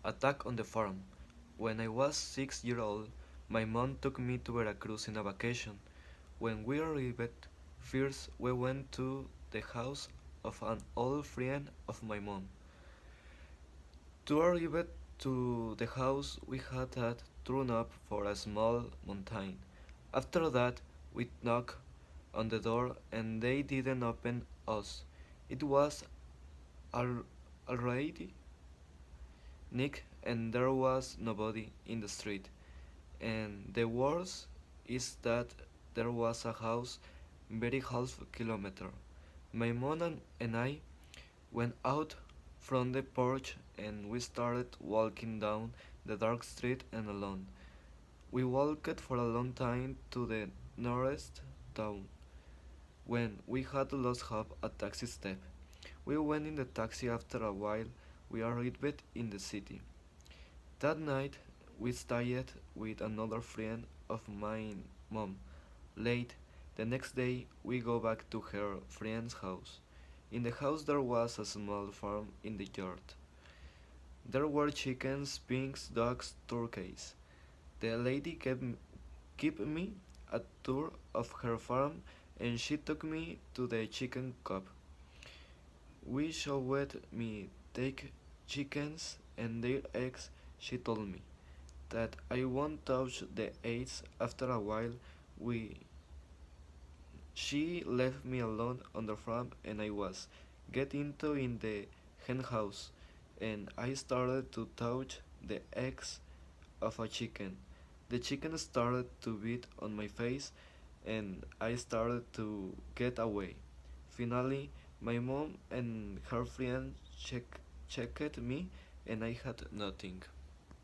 Attack on the Farm. When I was 6 years old, my mom took me to Veracruz in a vacation. When we arrived, first we went to the house of an old friend of my mom. To arrive to the house, we had to turn up for a small mountain. After that, we knocked on the door and they didn't open us. It was al- already Nick, and there was nobody in the street. And the worst is that there was a house very half kilometer. My mom and I went out from the porch and we started walking down the dark street and alone. We walked for a long time to the nearest town. When we had lost hope a taxi stop, we went in the taxi. After a while we arrived in the city. That night we stayed with another friend of my mom. Late the next day we go back to her friend's house. In the house there was a small farm in the yard. There were chickens, pigs, dogs, turkeys. The lady gave me a tour of her farm and she took me to the chicken coop. We showed me take chickens and their eggs. She told me that I won't touch the eggs. After a while, we she left me alone on the farm, and I was get into in the hen house, and I started to touch the eggs of a chicken. The chicken started to beat on my face, and I started to get away. Finally, my mom and her friend checked me, and I had nothing.